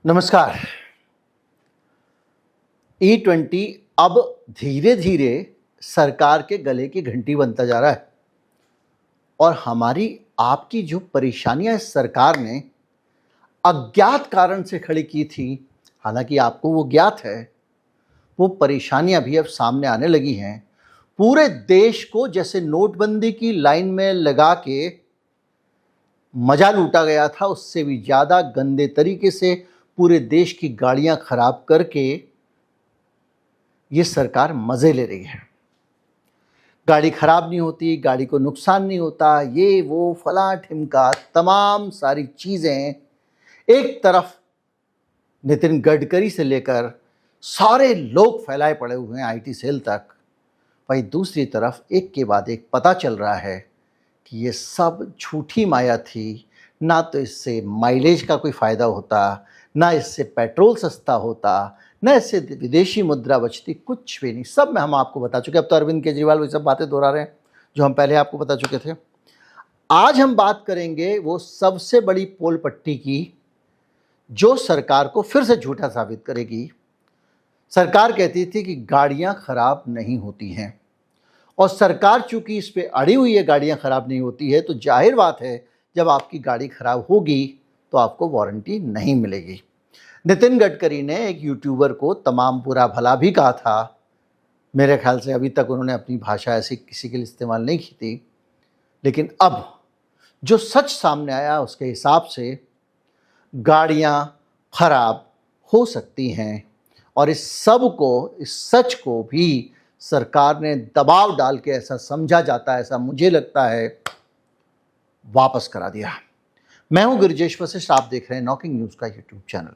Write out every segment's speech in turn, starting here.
नमस्कार। E20 अब धीरे धीरे सरकार के गले की घंटी बनता जा रहा है और हमारी आपकी जो परेशानियां इस सरकार ने अज्ञात कारण से खड़ी की थी, हालांकि आपको वो ज्ञात है, वो परेशानियां भी अब सामने आने लगी हैं। पूरे देश को जैसे नोटबंदी की लाइन में लगा के मजा लूटा गया था, उससे भी ज़्यादा गंदे तरीके से पूरे देश की गाड़ियां खराब करके ये सरकार मज़े ले रही है। गाड़ी खराब नहीं होती, गाड़ी को नुकसान नहीं होता, ये वो फला ठिमका तमाम सारी चीज़ें एक तरफ नितिन गडकरी से लेकर सारे लोग फैलाए पड़े हुए हैं आईटी सेल तक, वहीं दूसरी तरफ एक के बाद एक पता चल रहा है कि ये सब झूठी माया थी। ना तो इससे माइलेज का कोई फ़ायदा होता, ना इससे पेट्रोल सस्ता होता, ना इससे विदेशी मुद्रा बचती, कुछ भी नहीं। सब में हम आपको बता चुके। अब तो अरविंद केजरीवाल वही सब बातें दोहरा रहे हैं जो हम पहले आपको बता चुके थे। आज हम बात करेंगे वो सबसे बड़ी पोल पट्टी की, जो सरकार को फिर से झूठा साबित करेगी। सरकार कहती थी कि गाड़ियां खराब नहीं होती हैं, और सरकार चूंकि इस पे अड़ी हुई है गाड़ियां खराब नहीं होती है, तो जाहिर बात है जब आपकी गाड़ी खराब होगी तो आपको वारंटी नहीं मिलेगी। नितिन गडकरी ने एक यूट्यूबर को तमाम बुरा भला भी कहा था। मेरे ख्याल से अभी तक उन्होंने अपनी भाषा ऐसी किसी के लिए इस्तेमाल नहीं की थी, लेकिन अब जो सच सामने आया उसके हिसाब से गाड़ियां खराब हो सकती हैं, और इस सच को भी सरकार ने दबाव डाल के, ऐसा समझा जाता है, ऐसा मुझे लगता है, वापस करा दिया। मैं हूं गिरिजेश वशिष्ठ, आप देख रहे हैं नॉकिंग न्यूज का यूट्यूब चैनल।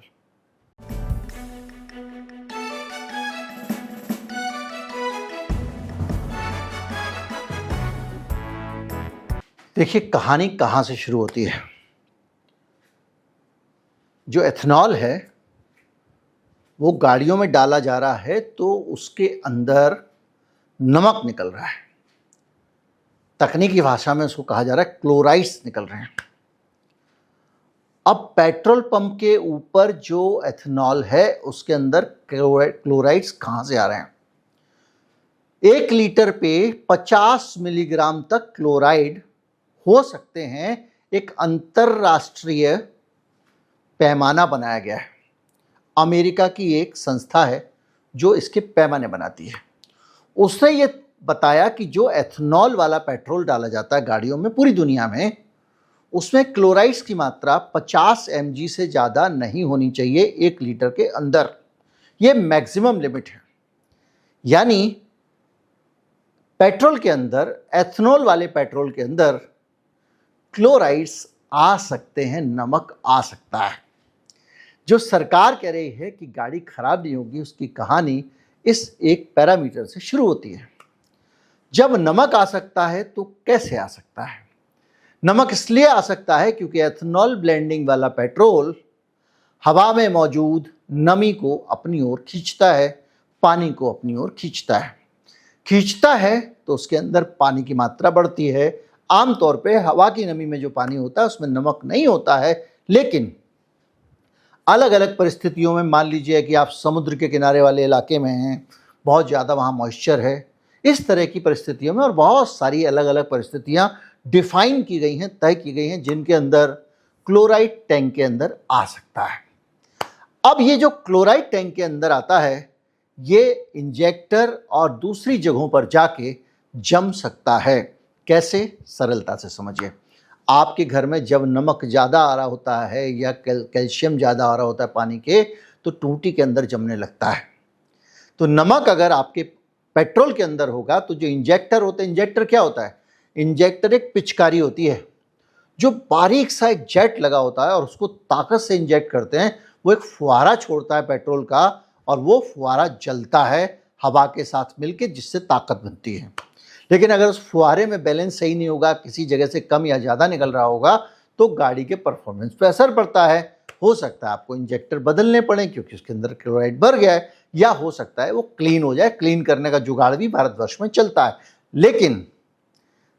देखिए, कहानी कहां से शुरू होती है। जो एथेनॉल है वो गाड़ियों में डाला जा रहा है तो उसके अंदर नमक निकल रहा है। तकनीकी भाषा में उसको कहा जा रहा है क्लोराइड्स निकल रहे हैं। अब पेट्रोल पंप के ऊपर जो एथेनॉल है उसके अंदर क्लोराइड्स कहाँ से आ रहे हैं? 1 लीटर पे 50 मिलीग्राम तक क्लोराइड हो सकते हैं। एक अंतरराष्ट्रीय पैमाना बनाया गया है। अमेरिका की एक संस्था है जो इसके पैमाने बनाती है। उसने ये बताया कि जो एथेनॉल वाला पेट्रोल डाला जाता है गाड़ियों में पूरी दुनिया में, उसमें क्लोराइड्स की मात्रा 50 mg से ज़्यादा नहीं होनी चाहिए 1 लीटर के अंदर। ये मैक्सिमम लिमिट है। यानी पेट्रोल के अंदर, एथेनॉल वाले पेट्रोल के अंदर क्लोराइड्स आ सकते हैं, नमक आ सकता है। जो सरकार कह रही है कि गाड़ी खराब नहीं होगी, उसकी कहानी इस एक पैरामीटर से शुरू होती है। जब नमक आ सकता है तो कैसे आ सकता है? नमक इसलिए आ सकता है क्योंकि एथेनॉल ब्लेंडिंग वाला पेट्रोल हवा में मौजूद नमी को अपनी ओर खींचता है, पानी को अपनी ओर खींचता है तो उसके अंदर पानी की मात्रा बढ़ती है। आमतौर पे हवा की नमी में जो पानी होता है उसमें नमक नहीं होता है, लेकिन अलग अलग परिस्थितियों में, मान लीजिए कि आप समुद्र के किनारे वाले इलाके में हैं, बहुत ज़्यादा वहाँ मॉइस्चर है, इस तरह की परिस्थितियों में, और बहुत सारी अलग अलग परिस्थितियाँ डिफाइन की गई हैं, तय की गई हैं, जिनके अंदर क्लोराइड टैंक के अंदर आ सकता है। अब ये जो क्लोराइड टैंक के अंदर आता है, ये इंजेक्टर और दूसरी जगहों पर जाके जम सकता है। कैसे? सरलता से समझिए। आपके घर में जब नमक ज़्यादा आ रहा होता है या कैल्शियम ज़्यादा आ रहा होता है पानी के, तो टूटी के अंदर जमने लगता है। तो नमक अगर आपके पेट्रोल के अंदर होगा तो जो इंजेक्टर होता है, इंजेक्टर क्या होता है? इंजेक्टर एक पिचकारी होती है जो बारीक सा एक जेट लगा होता है और उसको ताकत से इंजेक्ट करते हैं। वो एक फुहारा छोड़ता है पेट्रोल का, और वो फुहारा जलता है हवा के साथ मिलके, जिससे ताकत बनती है। लेकिन अगर उस फुहारे में बैलेंस सही नहीं होगा, किसी जगह से कम या ज़्यादा निकल रहा होगा, तो गाड़ी के परफॉर्मेंस पे असर पड़ता है। हो सकता है आपको इंजेक्टर बदलने पड़े क्योंकि उसके अंदर क्लोराइड भर गया है, या हो सकता है वो क्लीन हो जाए। क्लीन करने का जुगाड़ भी भारतवर्ष में चलता है, लेकिन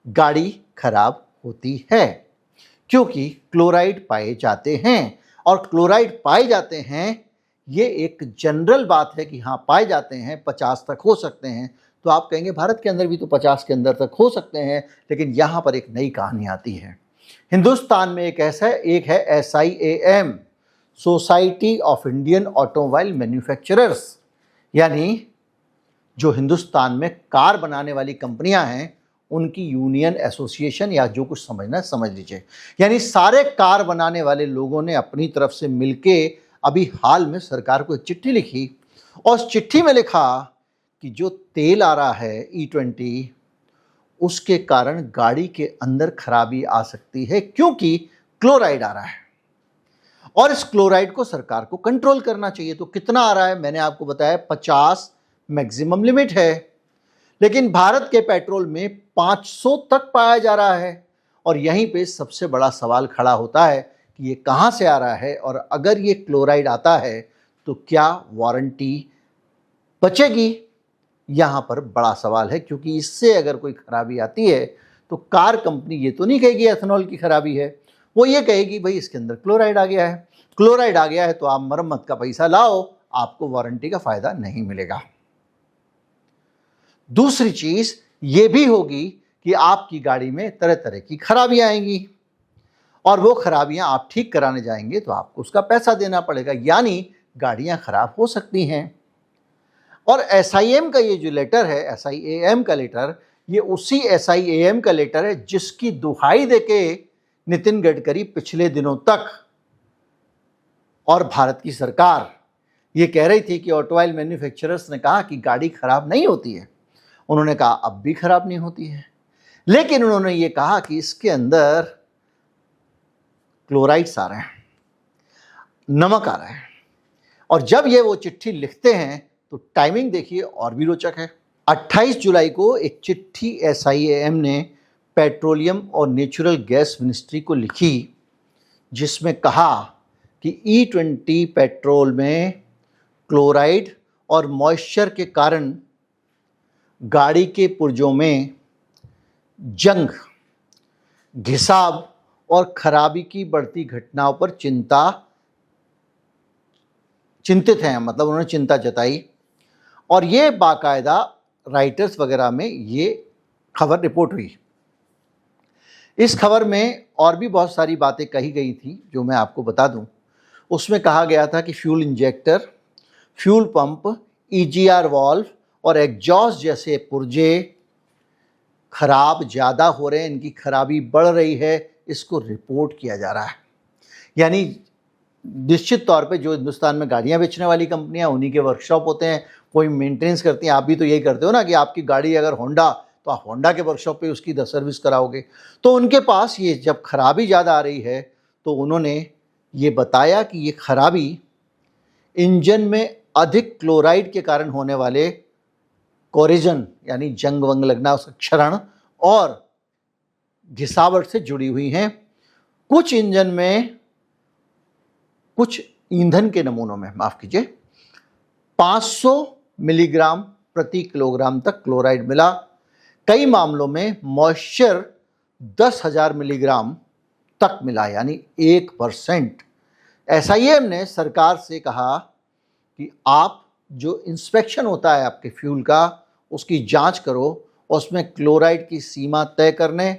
गाड़ी खराब होती है क्योंकि क्लोराइड पाए जाते हैं। और क्लोराइड पाए जाते हैं, ये एक जनरल बात है कि हाँ पाए जाते हैं, 50 तक हो सकते हैं। तो आप कहेंगे भारत के अंदर भी तो 50 के अंदर तक हो सकते हैं, लेकिन यहाँ पर एक नई कहानी आती है। हिंदुस्तान में एक है SIAM, society of Indian automobile manufacturers, यानी जो हिंदुस्तान में कार बनाने वाली कंपनियां हैं उनकी यूनियन एसोसिएशन, या जो कुछ समझना है समझ लीजिए। यानी सारे कार बनाने वाले लोगों ने अपनी तरफ से मिलके अभी हाल में सरकार को एक चिट्ठी लिखी, और उस चिट्ठी में लिखा कि जो तेल आ रहा है E20, उसके कारण गाड़ी के अंदर खराबी आ सकती है, क्योंकि क्लोराइड आ रहा है और इस क्लोराइड को सरकार को कंट्रोल करना चाहिए। तो कितना आ रहा है, मैंने आपको बताया 50 मैक्सिमम लिमिट है, लेकिन भारत के पेट्रोल में 500 तक पाया जा रहा है। और यहीं पे सबसे बड़ा सवाल खड़ा होता है कि ये कहाँ से आ रहा है, और अगर ये क्लोराइड आता है तो क्या वारंटी बचेगी, यहाँ पर बड़ा सवाल है। क्योंकि इससे अगर कोई खराबी आती है तो कार कंपनी ये तो नहीं कहेगी एथेनॉल की खराबी है, वो ये कहेगी भाई इसके अंदर क्लोराइड आ गया है, क्लोराइड आ गया है तो आप मरम्मत का पैसा लाओ, आपको वारंटी का फायदा नहीं मिलेगा। दूसरी चीज ये भी होगी कि आपकी गाड़ी में तरह तरह की खराबियां आएंगी, और वो खराबियां आप ठीक कराने जाएंगे तो आपको उसका पैसा देना पड़ेगा, यानी गाड़ियां खराब हो सकती हैं। और SIAM का ये जो लेटर है, SIAM का लेटर, ये उसी SIAM का लेटर है जिसकी दुहाई देके नितिन गडकरी पिछले दिनों तक और भारत की सरकार ये कह रही थी कि ऑटोमोबाइल मैन्युफैक्चरर्स ने कहा कि गाड़ी खराब नहीं होती है। उन्होंने कहा अब भी खराब नहीं होती है, लेकिन उन्होंने ये कहा कि इसके अंदर क्लोराइड्स आ रहे हैं, नमक आ रहा है। और जब ये वो चिट्ठी लिखते हैं तो टाइमिंग देखिए और भी रोचक है। 28 जुलाई को एक चिट्ठी SIAM ने पेट्रोलियम और नेचुरल गैस मिनिस्ट्री को लिखी, जिसमें कहा कि E20 पेट्रोल में क्लोराइड और मॉइस्चर के कारण गाड़ी के पुर्जों में जंग, घिसाव और खराबी की बढ़ती घटनाओं पर चिंतित हैं, मतलब उन्होंने चिंता जताई। और ये बाकायदा राइटर्स वगैरह में ये खबर रिपोर्ट हुई। इस खबर में और भी बहुत सारी बातें कही गई थी जो मैं आपको बता दूं। उसमें कहा गया था कि fuel injector, fuel pump, EGR valve और एग्जॉस्ट जैसे पुर्जे खराब ज़्यादा हो रहे हैं, इनकी खराबी बढ़ रही है, इसको रिपोर्ट किया जा रहा है। यानी निश्चित तौर पे जो हिंदुस्तान में गाड़ियां बेचने वाली कंपनियां, उन्हीं के वर्कशॉप होते हैं, कोई मेंटेनेंस करती हैं। आप भी तो यही करते हो ना कि आपकी गाड़ी अगर होंडा, तो आप होंडा के वर्कशॉप पे उसकी सर्विस कराओगे। तो उनके पास ये जब खराबी ज़्यादा आ रही है तो उन्होंने ये बताया कि ये खराबी इंजन में अधिक क्लोराइड के कारण होने वाले कोरिजन, यानी जंग वंग लगना, उसका क्षरण और घिसावट से जुड़ी हुई हैं। कुछ इंजन में, कुछ ईंधन के नमूनों में, माफ कीजिए, 500 मिलीग्राम प्रति किलोग्राम तक क्लोराइड मिला। कई मामलों में मॉइस्चर 10,000 मिलीग्राम तक मिला, यानी 1%। SIAM ने सरकार से कहा कि आप जो इंस्पेक्शन होता है आपके फ्यूल का, उसकी जांच करो, उसमें क्लोराइड की सीमा तय करने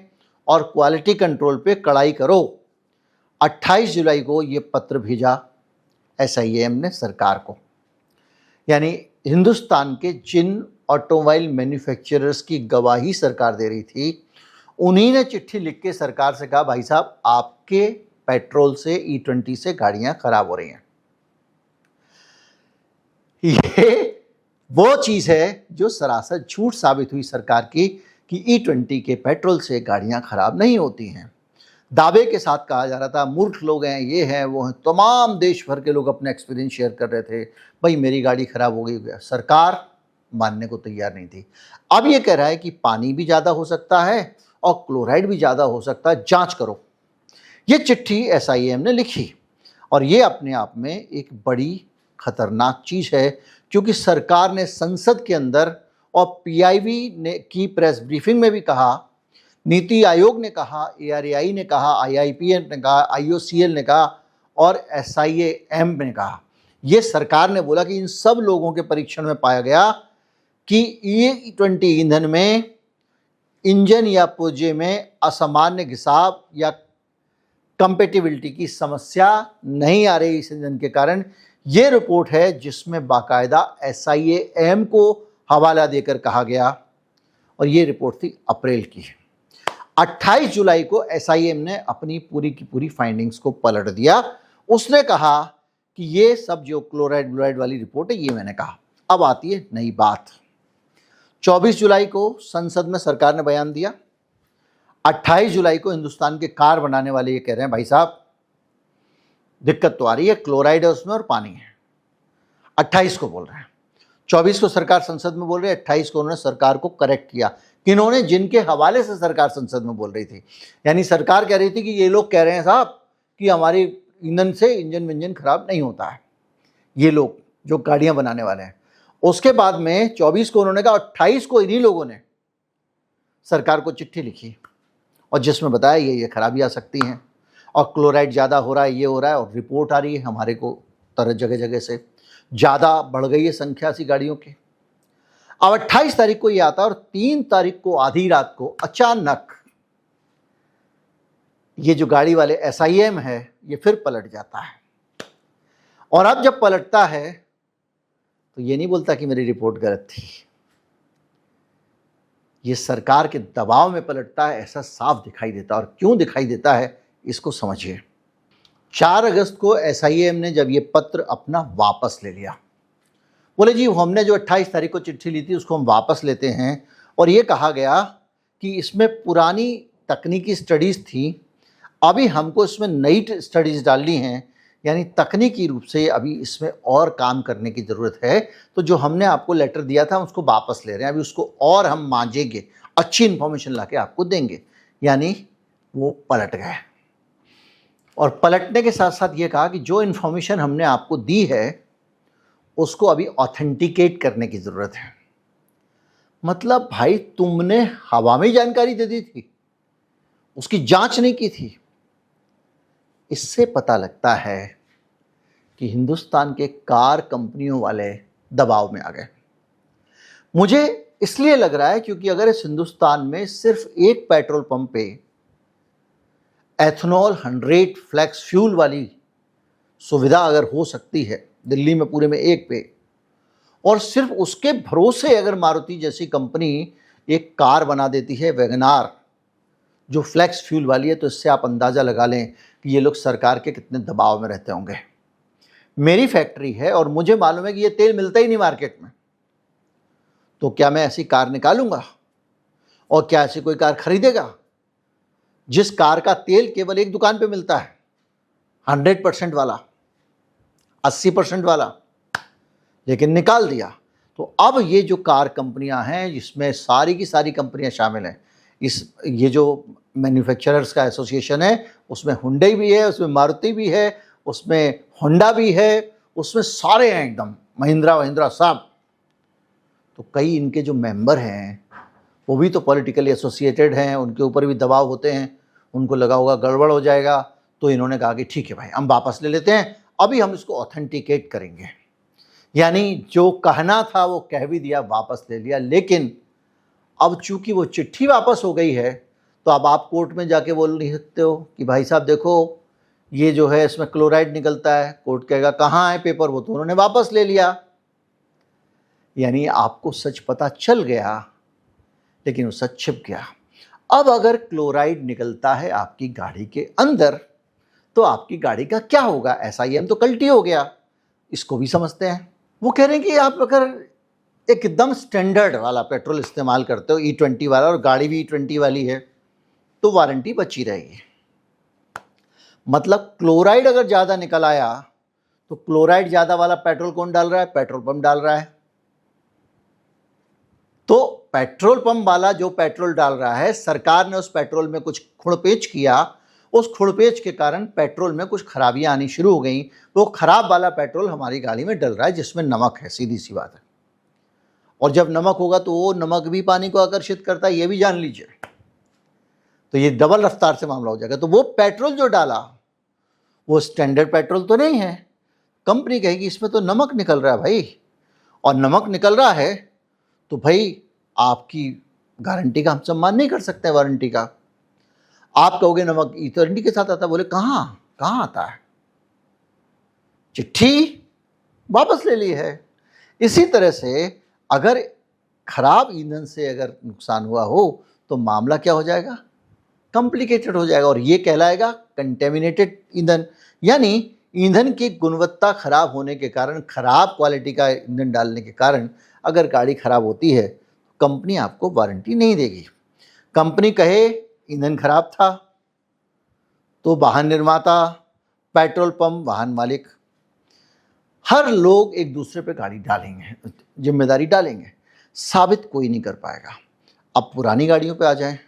और क्वालिटी कंट्रोल पे कड़ाई करो। 28 जुलाई को ये पत्र भेजा SIAM ने सरकार को। यानी हिंदुस्तान के जिन ऑटोमोबाइल मैन्युफैक्चरर्स की गवाही सरकार दे रही थी, उन्हीं ने चिट्ठी लिख के सरकार से कहा भाई साहब आपके पेट्रोल से, E20 से गाड़ियां खराब हो रही हैं। ये वो चीज़ है जो सरासर झूठ साबित हुई सरकार की कि E20 के पेट्रोल से गाड़ियां खराब नहीं होती हैं। दावे के साथ कहा जा रहा था मूर्ख लोग हैं, ये हैं वो हैं, तमाम देश भर के लोग अपने एक्सपीरियंस शेयर कर रहे थे, भाई मेरी गाड़ी खराब हो गई। सरकार मानने को तैयार नहीं थी। अब ये कह रहा है कि पानी भी ज़्यादा हो सकता है और क्लोराइड भी ज़्यादा हो सकता है, जांच करो। ये चिट्ठी SIAM ने लिखी, और ये अपने आप में एक बड़ी खतरनाक चीज़ है, क्योंकि सरकार ने संसद के अंदर और PIB ने की प्रेस ब्रीफिंग में भी कहा, नीति आयोग ने कहा, ARAI ने कहा, IIPN ने कहा, IOCL ने कहा, और SIAM ने कहा। ये सरकार ने बोला कि इन सब लोगों के परीक्षण में पाया गया कि E20 ईंधन में इंजन या पुर्जे में असामान्य घिसाव या कंपेटिबिलिटी की समस्या नहीं आ रही इस इंजन के कारण। ये रिपोर्ट है जिसमें बाकायदा SIAM को हवाला देकर कहा गया, और ये रिपोर्ट थी अप्रैल की। 28 जुलाई को SIAM ने अपनी पूरी की पूरी फाइंडिंग्स को पलट दिया। उसने कहा कि ये सब जो क्लोराइड ब्लोराइड वाली रिपोर्ट है, ये मैंने कहा। अब आती है नई बात। 24 जुलाई को संसद में सरकार ने बयान दिया। 28 जुलाई को हिंदुस्तान के कार बनाने वाले ये कह रहे हैं भाई साहब दिक्कत तो आ रही है, क्लोराइड है उसमें और पानी है। 28 को बोल रहे हैं, 24 को सरकार संसद में बोल रही है, 28 को उन्होंने सरकार को करेक्ट किया। किन्होंने? जिनके हवाले से सरकार संसद में बोल रही थी। यानी सरकार कह रही थी कि ये लोग कह रहे हैं साहब कि हमारी ईंधन से इंजन विंजन खराब नहीं होता है, ये लोग जो गाड़ियां बनाने वाले हैं। उसके बाद में 24 को उन्होंने कहा, 28 को इन्हीं लोगों ने सरकार को चिट्ठी लिखी और जिसमें बताया ये खराबी आ सकती हैं और क्लोराइड ज़्यादा हो रहा है, ये हो रहा है, और रिपोर्ट आ रही है हमारे को तरह जगह जगह से, ज़्यादा बढ़ गई है संख्या सी गाड़ियों की। अब 28 तारीख को ये आता है और 3 तारीख को आधी रात को अचानक ये जो गाड़ी वाले SIAM है ये फिर पलट जाता है। और अब जब पलटता है तो ये नहीं बोलता कि मेरी रिपोर्ट गलत थी, ये सरकार के दबाव में पलटता है, ऐसा साफ दिखाई देता है। और क्यों दिखाई देता है इसको समझिए। 4 अगस्त को SIAM ने जब ये पत्र अपना वापस ले लिया, बोले जी हमने जो 28 तारीख को चिट्ठी ली थी उसको हम वापस लेते हैं, और ये कहा गया कि इसमें पुरानी तकनीकी स्टडीज़ थी, अभी हमको इसमें नई स्टडीज़ डालनी हैं, यानी तकनीकी रूप से अभी इसमें और काम करने की ज़रूरत है। तो जो हमने आपको लेटर दिया था उसको वापस ले रहे हैं, अभी उसको और हम मांझेंगे, अच्छी इन्फॉर्मेशन ला के आपको देंगे। यानी वो पलट गए, और पलटने के साथ साथ ये कहा कि जो इन्फॉर्मेशन हमने आपको दी है उसको अभी ऑथेंटिकेट करने की ज़रूरत है। मतलब भाई तुमने हवा में जानकारी दे दी थी, उसकी जांच नहीं की थी। इससे पता लगता है कि हिंदुस्तान के कार कंपनियों वाले दबाव में आ गए। मुझे इसलिए लग रहा है क्योंकि अगर इस हिंदुस्तान में सिर्फ एक पेट्रोल पंप पे एथनॉल 100 फ्लेक्स फ्यूल वाली सुविधा अगर हो सकती है दिल्ली में पूरे में एक पे, और सिर्फ उसके भरोसे अगर मारुति जैसी कंपनी एक कार बना देती है वैगनार जो फ्लेक्स फ्यूल वाली है, तो इससे आप अंदाज़ा लगा लें कि ये लोग सरकार के कितने दबाव में रहते होंगे। मेरी फैक्ट्री है और मुझे मालूम है कि ये तेल मिलता ही नहीं मार्केट में, तो क्या मैं ऐसी कार निकालूंगा? और क्या ऐसी कोई कार खरीदेगा जिस कार का तेल केवल एक दुकान पे मिलता है, 100% वाला, 80% वाला, लेकिन निकाल दिया। तो अब ये जो कार कंपनियां हैं जिसमें सारी की सारी कंपनियां शामिल हैं, ये जो मैन्युफैक्चरर्स का एसोसिएशन है उसमें हुंडई भी है, उसमें मारुति भी है, उसमें होंडा भी है, उसमें सारे हैं एकदम, महिंद्रा सब। तो कई इनके जो मेंबर हैं वो भी तो पॉलिटिकली एसोसिएटेड हैं, उनके ऊपर भी दबाव होते हैं, उनको लगा होगा गड़बड़ हो जाएगा, तो इन्होंने कहा कि ठीक है भाई हम वापस ले लेते हैं, अभी हम इसको ऑथेंटिकेट करेंगे। यानी जो कहना था वो कह भी दिया, वापस ले लिया। लेकिन अब चूंकि वो चिट्ठी वापस हो गई है तो अब आप कोर्ट में जाके बोल नहीं सकते हो कि भाई साहब देखो ये जो है इसमें क्लोराइड निकलता है। कोर्ट कहेगा कहाँ है पेपर, वो तो उन्होंने वापस ले लिया। यानी आपको सच पता चल गया लेकिन वो सच छिप गया। अब अगर क्लोराइड निकलता है आपकी गाड़ी के अंदर तो आपकी गाड़ी का क्या होगा? SIAM तो कल्टी हो गया, इसको भी समझते हैं। वो कह रहे हैं कि आप अगर एकदम स्टैंडर्ड वाला पेट्रोल इस्तेमाल करते हो, E20 वाला, और गाड़ी भी E20 वाली है, तो वारंटी बची रहेगी। मतलब क्लोराइड अगर ज़्यादा निकल आया तो क्लोराइड ज़्यादा वाला पेट्रोल कौन डाल रहा है? पेट्रोल पंप डाल रहा है। तो पेट्रोल पंप वाला जो पेट्रोल डाल रहा है, सरकार ने उस पेट्रोल में कुछ खुड़पेच किया, उस खुड़पेच के कारण पेट्रोल में कुछ खराबियां आनी शुरू हो गई। वो खराब वाला पेट्रोल हमारी गाड़ी में डल रहा है जिसमें नमक है, सीधी सी बात है। और जब नमक होगा तो वो नमक भी पानी को आकर्षित करता है, ये भी जान लीजिए। तो ये डबल रफ्तार से मामला हो जाएगा। तो वो पेट्रोल जो डाला वो स्टैंडर्ड पेट्रोल तो नहीं है। कंपनी कहेगी इसमें तो नमक निकल रहा है भाई, और नमक निकल रहा है तो भाई आपकी गारंटी का हम सम्मान नहीं कर सकते, वारंटी का। आप कहोगे नमक वारंटी के साथ आता है, बोले कहाँ आता है, चिट्ठी वापस ले ली है। इसी तरह से अगर खराब ईंधन से अगर नुकसान हुआ हो तो मामला क्या हो जाएगा, कॉम्प्लिकेटेड हो जाएगा, और ये कहलाएगा कंटेमिनेटेड ईंधन। यानी ईंधन की गुणवत्ता खराब होने के कारण, खराब क्वालिटी का ईंधन डालने के कारण अगर गाड़ी खराब होती है, कंपनी आपको वारंटी नहीं देगी। कंपनी कहे ईंधन खराब था तो वाहन निर्माता, पेट्रोल पंप, वाहन मालिक, हर लोग एक दूसरे पे गाड़ी डालेंगे, जिम्मेदारी डालेंगे, साबित कोई नहीं कर पाएगा। अब पुरानी गाड़ियों पे आ जाएं,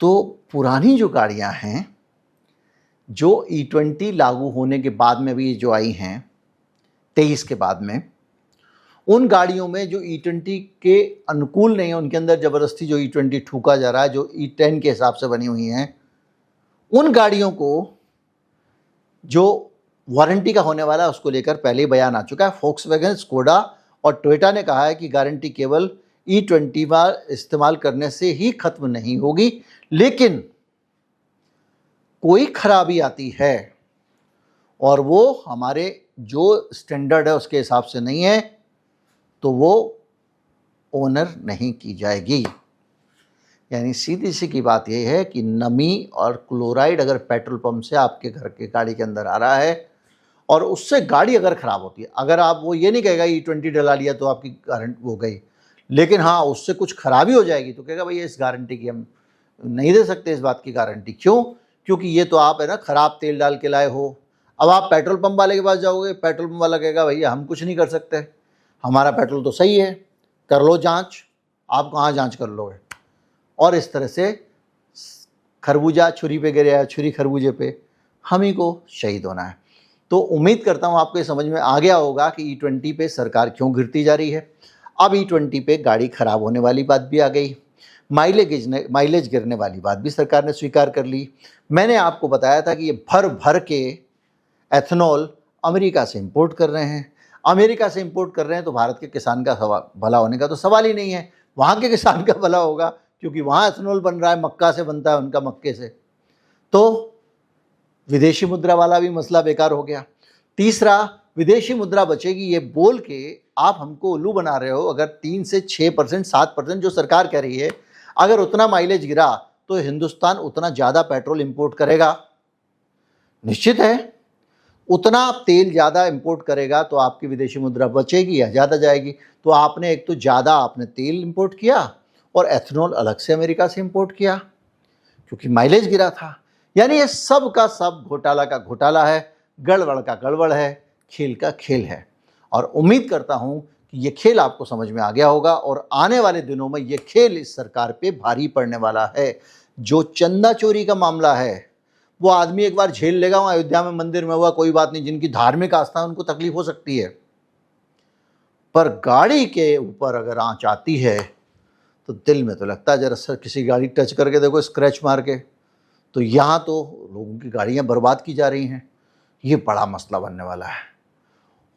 तो पुरानी जो गाड़ियां हैं, जो E20 लागू होने के बाद में भी जो आई हैं 23 के बाद में, उन गाड़ियों में जो E20 के अनुकूल नहीं है, उनके अंदर ज़बरदस्ती जो E20 ठूका जा रहा है, जो E10 के हिसाब से बनी हुई हैं, उन गाड़ियों को जो वारंटी का होने वाला है उसको लेकर पहले ही बयान आ चुका है। फोक्सवैगन, स्कोडा और टोयोटा ने कहा है कि गारंटी केवल E20 बार इस्तेमाल करने से ही खत्म नहीं होगी, लेकिन कोई खराबी आती है और वो हमारे जो स्टैंडर्ड है उसके हिसाब से नहीं है तो वो ओनर नहीं की जाएगी। यानी सीधी सी की बात यह है कि नमी और क्लोराइड अगर पेट्रोल पंप से आपके घर के गाड़ी के अंदर आ रहा है और उससे गाड़ी अगर ख़राब होती है, अगर आप वो ये नहीं कहेगा E20 डला लिया तो आपकी गारंटी हो गई, लेकिन हाँ उससे कुछ खराबी हो जाएगी तो कहेगा भैया इस गारंटी की हम नहीं दे सकते, इस बात की गारंटी। क्यों? क्योंकि ये तो आप है ना ख़राब तेल डाल के लाए हो। अब आप पेट्रोल पंप वाले के पास जाओगे, पेट्रोल पंप वाला कहेगा भैया हम कुछ नहीं कर सकते, हमारा पेट्रोल तो सही है, कर लो जाँच। आप कहाँ जाँच कर लोगे? और इस तरह से खरबूजा छुरी पे गिरे, छुरी खरबूजे पे, हम ही को शहीद होना है। तो उम्मीद करता हूँ आपको ये समझ में आ गया होगा कि E20 पे सरकार क्यों गिरती जा रही है। अब E20 पे गाड़ी ख़राब होने वाली बात भी आ गई, माइलेज गिरने वाली बात भी सरकार ने स्वीकार कर ली। मैंने आपको बताया था कि ये भर भर के एथनॉल अमेरिका से इंपोर्ट कर रहे हैं। अमेरिका से इंपोर्ट कर रहे हैं तो भारत के किसान का भला होने का तो सवाल ही नहीं है, वहाँ के किसान का भला होगा क्योंकि वहाँ एथनॉल बन रहा है, मक्का से बनता है उनका, मक्के से। तो विदेशी मुद्रा वाला भी मसला बेकार हो गया। तीसरा, विदेशी मुद्रा बचेगी ये बोल के आप हमको उल्लू बना रहे हो। अगर 3 से 6%, 7% जो सरकार कह रही है, अगर उतना माइलेज गिरा तो हिंदुस्तान उतना ज़्यादा पेट्रोल इंपोर्ट करेगा, निश्चित है। उतना तेल ज़्यादा इंपोर्ट करेगा तो आपकी विदेशी मुद्रा बचेगी या ज़्यादा जाएगी। तो आपने एक तो ज़्यादा आपने तेल इंपोर्ट किया और एथनॉल अलग से अमेरिका से इंपोर्ट किया क्योंकि माइलेज गिरा था। यानी ये सब का सब घोटाला का घोटाला है, गड़बड़ का गड़बड़ है, खेल का खेल है। और उम्मीद करता हूँ कि ये खेल आपको समझ में आ गया होगा और आने वाले दिनों में ये खेल इस सरकार पे भारी पड़ने वाला है। जो चंदा चोरी का मामला है वो आदमी एक बार झेल लेगा, वहाँ अयोध्या में मंदिर में हुआ, कोई बात नहीं, जिनकी धार्मिक आस्था है उनको तकलीफ हो सकती है, पर गाड़ी के ऊपर अगर आँच आती है तो दिल में तो लगता है, जरा किसी गाड़ी टच करके देखो, स्क्रैच मार के, तो यहाँ तो लोगों की गाड़ियाँ बर्बाद की जा रही हैं। ये बड़ा मसला बनने वाला है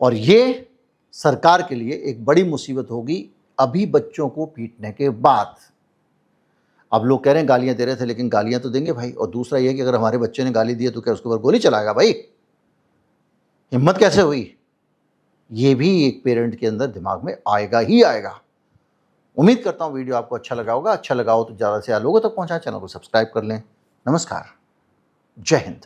और ये सरकार के लिए एक बड़ी मुसीबत होगी अभी बच्चों को पीटने के बाद। अब लोग कह रहे हैं गालियाँ दे रहे थे, लेकिन गालियाँ तो देंगे भाई। और दूसरा ये कि अगर हमारे बच्चे ने गाली दी है तो क्या उसके ऊपर गोली चलाएगा भाई? हिम्मत कैसे हुई? ये भी एक पेरेंट के अंदर दिमाग में आएगा ही आएगा। उम्मीद करता हूँ वीडियो आपको अच्छा लगा होगा। अच्छा लगा हो तो ज़्यादा से ज़्यादा लोगों तक पहुँचाएं, चैनल को सब्सक्राइब कर लें। नमस्कार, जय हिंद।